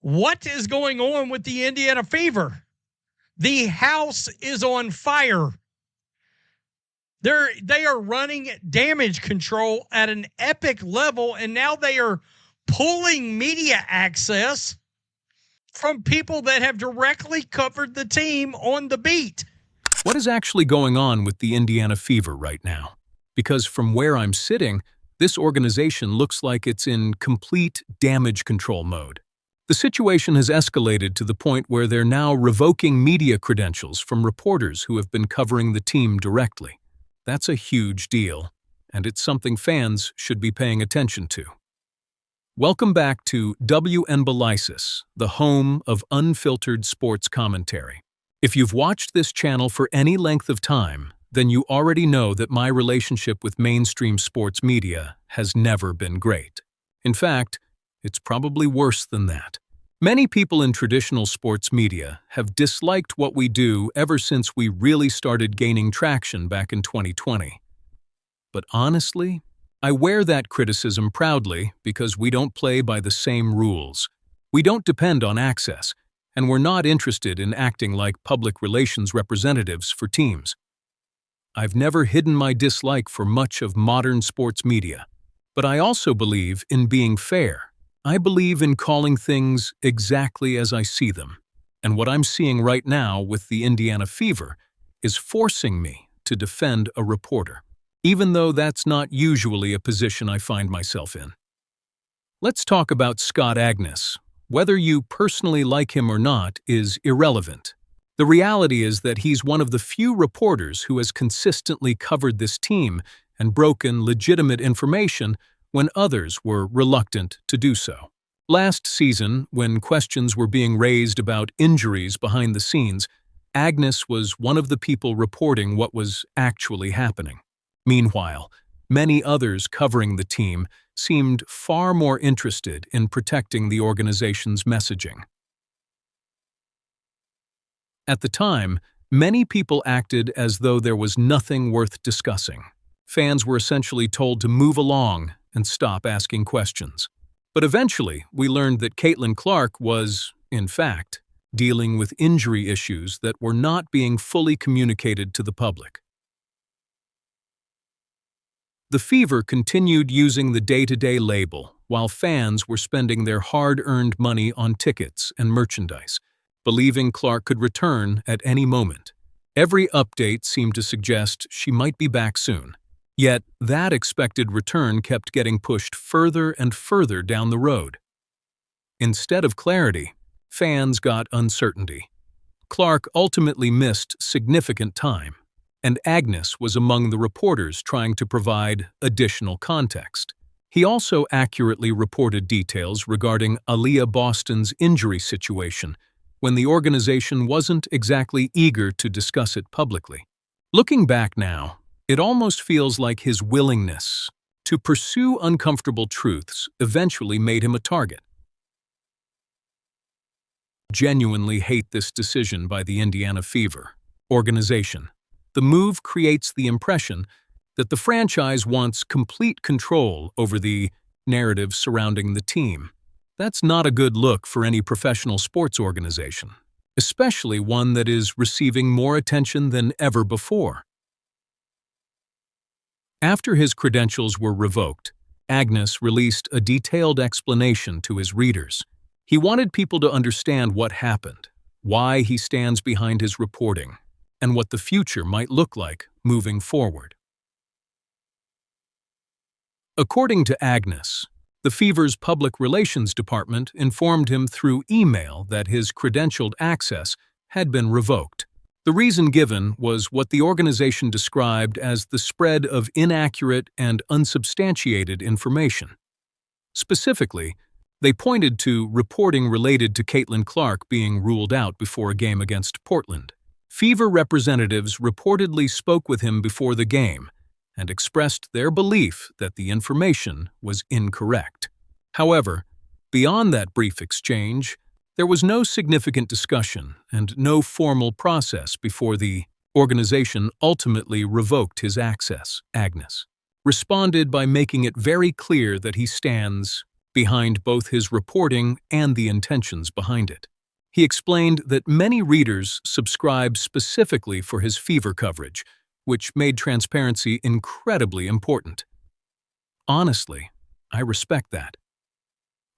What is going on with the Indiana Fever? The house is on fire. They are running damage control at an epic level, and now they are pulling media access from people that have directly covered the team on the beat. What is actually going on with the Indiana Fever right now? Because from where I'm sitting, this organization looks like it's in complete damage control mode. The situation has escalated to the point where they're now revoking media credentials from reporters who have been covering the team directly. That's a huge deal, and it's something fans should be paying attention to. Welcome back to WNBA, the home of unfiltered sports commentary. If you've watched this channel for any length of time, then you already know that my relationship with mainstream sports media has never been great. In fact, it's probably worse than that. Many people in traditional sports media have disliked what we do ever since we really started gaining traction back in 2020. But honestly, I wear that criticism proudly because we don't play by the same rules. We don't depend on access, and we're not interested in acting like public relations representatives for teams. I've never hidden my dislike for much of modern sports media, but I also believe in being fair. I believe in calling things exactly as I see them, and what I'm seeing right now with the Indiana Fever is forcing me to defend a reporter, even though that's not usually a position I find myself in. Let's talk about Scott Agness. Whether you personally like him or not is irrelevant. The reality is that he's one of the few reporters who has consistently covered this team and broken legitimate information when others were reluctant to do so. Last season, when questions were being raised about injuries behind the scenes, Agness was one of the people reporting what was actually happening. Meanwhile, many others covering the team seemed far more interested in protecting the organization's messaging. At the time, many people acted as though there was nothing worth discussing. Fans were essentially told to move along and stop asking questions. But eventually, we learned that Caitlin Clark was, in fact, dealing with injury issues that were not being fully communicated to the public. The Fever continued using the day-to-day label, while fans were spending their hard-earned money on tickets and merchandise, believing Clark could return at any moment. Every update seemed to suggest she might be back soon. Yet, that expected return kept getting pushed further and further down the road. Instead of clarity, fans got uncertainty. Clark ultimately missed significant time, and Agness was among the reporters trying to provide additional context. He also accurately reported details regarding Aaliyah Boston's injury situation when the organization wasn't exactly eager to discuss it publicly. Looking back now, it almost feels like his willingness to pursue uncomfortable truths eventually made him a target. Genuinely hate this decision by the Indiana Fever organization. The move creates the impression that the franchise wants complete control over the narrative surrounding the team. That's not a good look for any professional sports organization, especially one that is receiving more attention than ever before. After his credentials were revoked, Agness released a detailed explanation to his readers. He wanted people to understand what happened, why he stands behind his reporting, and what the future might look like moving forward. According to Agness, the Fever's public relations department informed him through email that his credentialed access had been revoked. The reason given was what the organization described as the spread of inaccurate and unsubstantiated information. Specifically, they pointed to reporting related to Caitlin Clark being ruled out before a game against Portland. Fever representatives reportedly spoke with him before the game and expressed their belief that the information was incorrect. However, beyond that brief exchange, there was no significant discussion and no formal process before the organization ultimately revoked his access. Agness responded by making it very clear that he stands behind both his reporting and the intentions behind it. He explained that many readers subscribe specifically for his fever coverage, which made transparency incredibly important. Honestly, I respect that.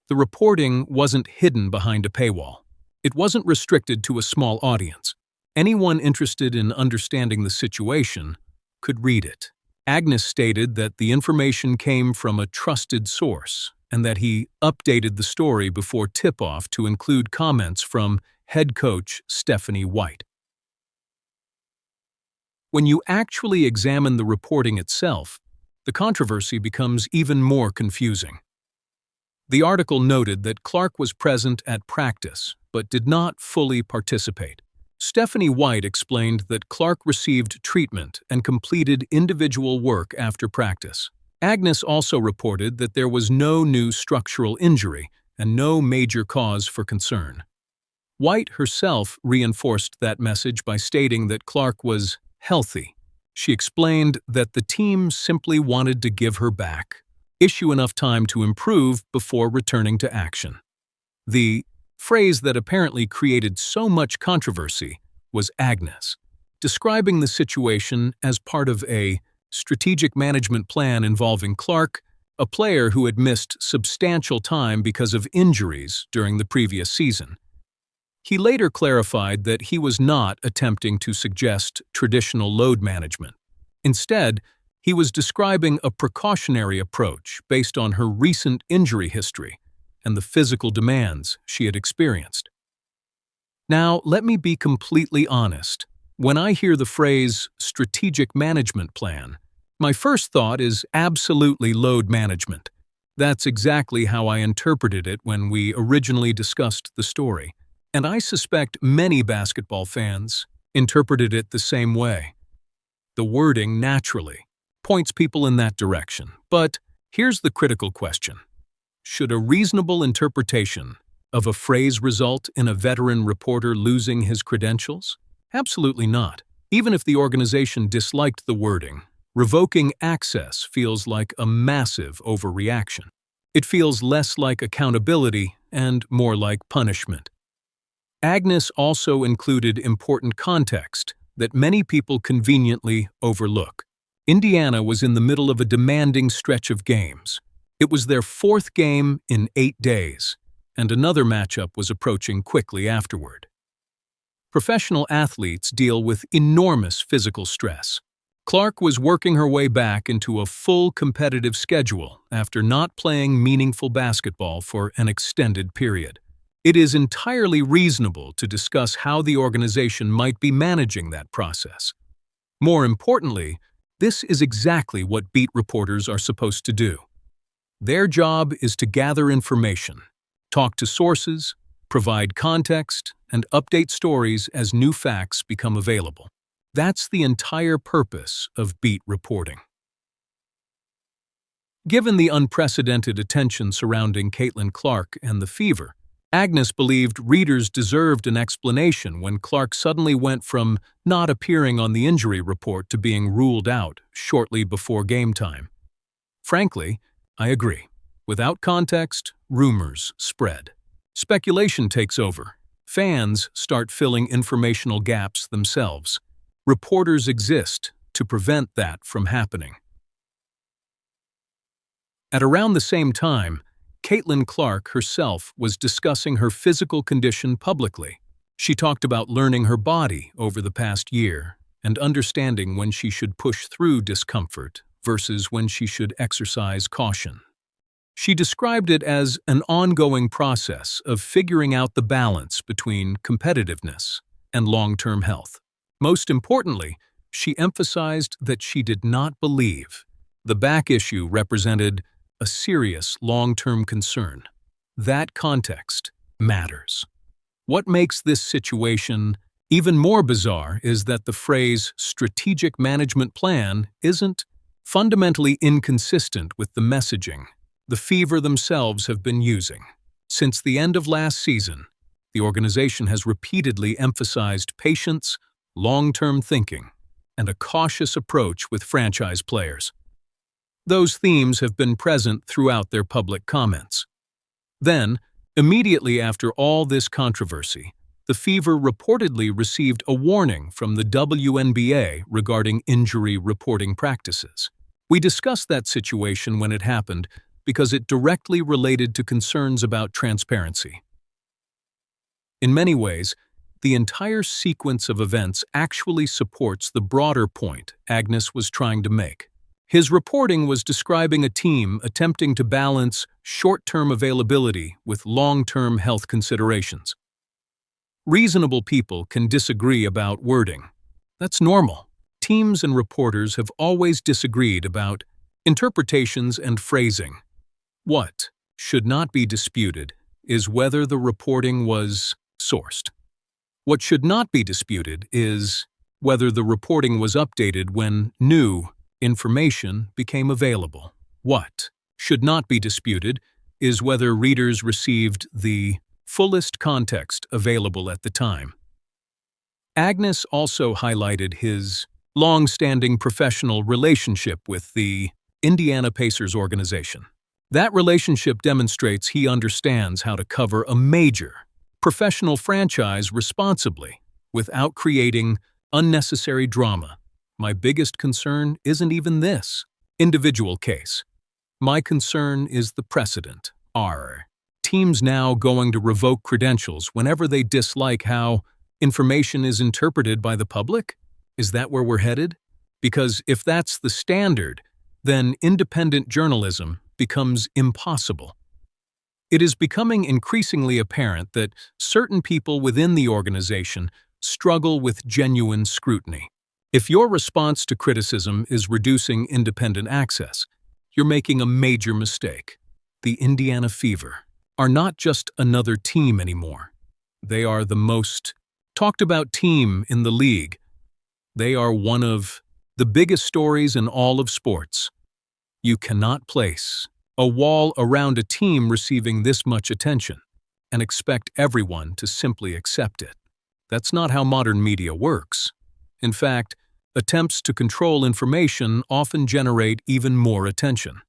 The reporting wasn't hidden behind a paywall. It wasn't restricted to a small audience. Anyone interested in understanding the situation could read it. Agness stated that the information came from a trusted source and that he updated the story before tip-off to include comments from head coach Stephanie White. When you actually examine the reporting itself, the controversy becomes even more confusing. The article noted that Clark was present at practice but did not fully participate. Stephanie White explained that Clark received treatment and completed individual work after practice. Agness also reported that there was no new structural injury and no major cause for concern. White herself reinforced that message by stating that Clark was healthy. She explained that the team simply wanted to give her back, issue enough time to improve before returning to action. The phrase that apparently created so much controversy was Agness, describing the situation as part of a strategic management plan involving Clark, a player who had missed substantial time because of injuries during the previous season. He later clarified that he was not attempting to suggest traditional load management. Instead, he was describing a precautionary approach based on her recent injury history and the physical demands she had experienced. Now, let me be completely honest. When I hear the phrase strategic management plan, my first thought is absolutely load management. That's exactly how I interpreted it when we originally discussed the story, and I suspect many basketball fans interpreted it the same way. The wording naturally points people in that direction, but here's the critical question. Should a reasonable interpretation of a phrase result in a veteran reporter losing his credentials? Absolutely not. Even if the organization disliked the wording, revoking access feels like a massive overreaction. It feels less like accountability and more like punishment. Agness also included important context that many people conveniently overlook. Indiana was in the middle of a demanding stretch of games. It was their fourth game in 8 days, and another matchup was approaching quickly afterward. Professional athletes deal with enormous physical stress. Clark was working her way back into a full competitive schedule after not playing meaningful basketball for an extended period. It is entirely reasonable to discuss how the organization might be managing that process. More importantly, this is exactly what beat reporters are supposed to do. Their job is to gather information, talk to sources, provide context, and update stories as new facts become available. That's the entire purpose of beat reporting. Given the unprecedented attention surrounding Caitlin Clark and the fever, Agness believed readers deserved an explanation when Clark suddenly went from not appearing on the injury report to being ruled out shortly before game time. Frankly, I agree. Without context, rumors spread. Speculation takes over. Fans start filling informational gaps themselves. Reporters exist to prevent that from happening. At around the same time, Caitlin Clark herself was discussing her physical condition publicly. She talked about learning her body over the past year and understanding when she should push through discomfort versus when she should exercise caution. She described it as an ongoing process of figuring out the balance between competitiveness and long-term health. Most importantly, she emphasized that she did not believe the back issue represented a serious long-term concern. That context matters. What makes this situation even more bizarre is that the phrase strategic management plan isn't fundamentally inconsistent with the messaging the Fever themselves have been using. Since the end of last season, the organization has repeatedly emphasized patience, long-term thinking, and a cautious approach with franchise players. Those themes have been present throughout their public comments. Then, immediately after all this controversy, the Fever reportedly received a warning from the WNBA regarding injury reporting practices. We discussed that situation when it happened because it directly related to concerns about transparency. In many ways, the entire sequence of events actually supports the broader point Agness was trying to make. His reporting was describing a team attempting to balance short-term availability with long-term health considerations. Reasonable people can disagree about wording. That's normal. Teams and reporters have always disagreed about interpretations and phrasing. What should not be disputed is whether the reporting was sourced. What should not be disputed is whether the reporting was updated when new information became available. What should not be disputed is whether readers received the fullest context available at the time. Agness also highlighted his long-standing professional relationship with the Indiana Pacers organization. That relationship demonstrates he understands how to cover a major professional franchise responsibly without creating unnecessary drama. My biggest concern isn't even this individual case. My concern is the precedent. Are teams now going to revoke credentials whenever they dislike how information is interpreted by the public? Is that where we're headed? Because if that's the standard, then independent journalism becomes impossible. It is becoming increasingly apparent that certain people within the organization struggle with genuine scrutiny. If your response to criticism is reducing independent access, you're making a major mistake. The Indiana Fever are not just another team anymore. They are the most talked about team in the league. They are one of the biggest stories in all of sports. You cannot place a wall around a team receiving this much attention and expect everyone to simply accept it. That's not how modern media works. In fact, attempts to control information often generate even more attention.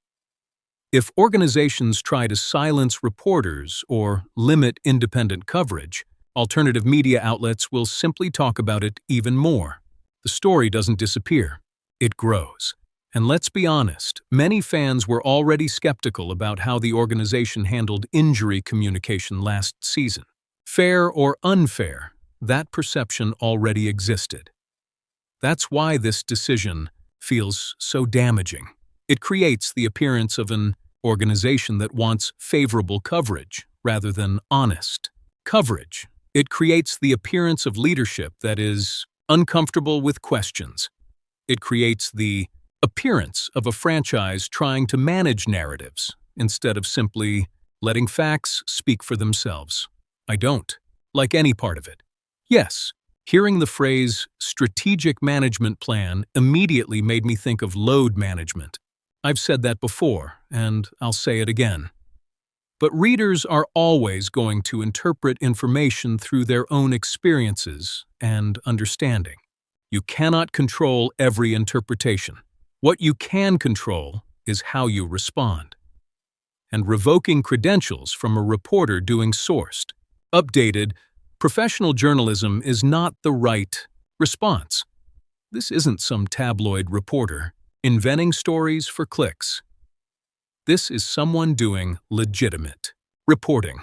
If organizations try to silence reporters or limit independent coverage, alternative media outlets will simply talk about it even more. The story doesn't disappear, it grows. And let's be honest, many fans were already skeptical about how the organization handled injury communication last season. Fair or unfair, that perception already existed. That's why this decision feels so damaging. It creates the appearance of an organization that wants favorable coverage rather than honest coverage. It creates the appearance of leadership that is uncomfortable with questions. It creates the appearance of a franchise trying to manage narratives instead of simply letting facts speak for themselves. I don't like any part of it. Yes, hearing the phrase strategic management plan immediately made me think of load management. I've said that before, and I'll say it again. But readers are always going to interpret information through their own experiences and understanding. You cannot control every interpretation. What you can control is how you respond. And revoking credentials from a reporter doing sourced, updated, professional journalism is not the right response. This isn't some tabloid reporter inventing stories for clicks. This is someone doing legitimate reporting.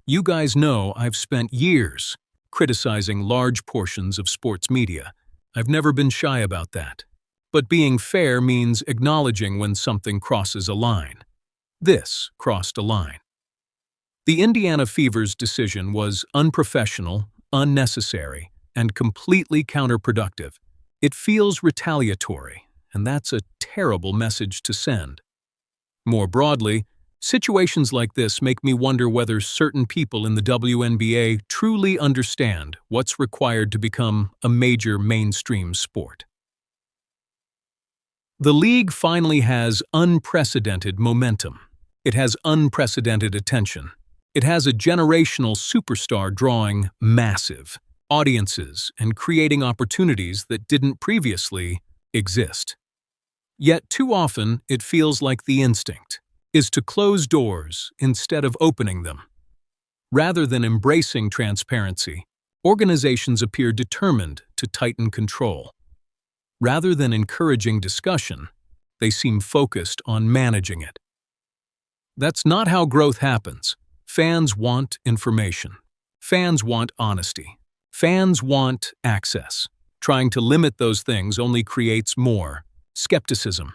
You guys know I've spent years criticizing large portions of sports media. I've never been shy about that. But being fair means acknowledging when something crosses a line. This crossed a line. The Indiana Fever's decision was unprofessional, unnecessary, and completely counterproductive. It feels retaliatory, and that's a terrible message to send. More broadly, situations like this make me wonder whether certain people in the WNBA truly understand what's required to become a major mainstream sport. The league finally has unprecedented momentum. It has unprecedented attention. It has a generational superstar drawing massive audiences and creating opportunities that didn't previously exist. Yet too often it feels like the instinct is to close doors instead of opening them. Rather than embracing transparency, organizations appear determined to tighten control. Rather than encouraging discussion, they seem focused on managing it. That's not how growth happens. Fans want information. Fans want honesty. Fans want access. Trying to limit those things only creates more skepticism.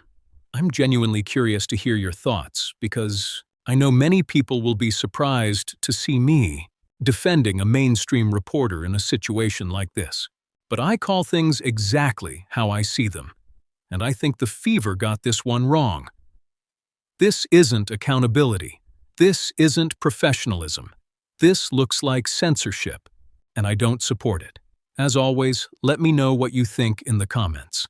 I'm genuinely curious to hear your thoughts because I know many people will be surprised to see me defending a mainstream reporter in a situation like this. But I call things exactly how I see them, and I think the Fever got this one wrong. This isn't accountability. This isn't professionalism. This looks like censorship, and I don't support it. As always, let me know what you think in the comments.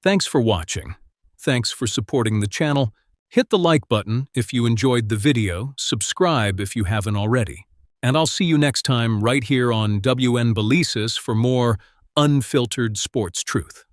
Thanks for watching. Thanks for supporting the channel. Hit the like button if you enjoyed the video, subscribe if you haven't already. And I'll see you next time right here on WNBA for more unfiltered sports truth.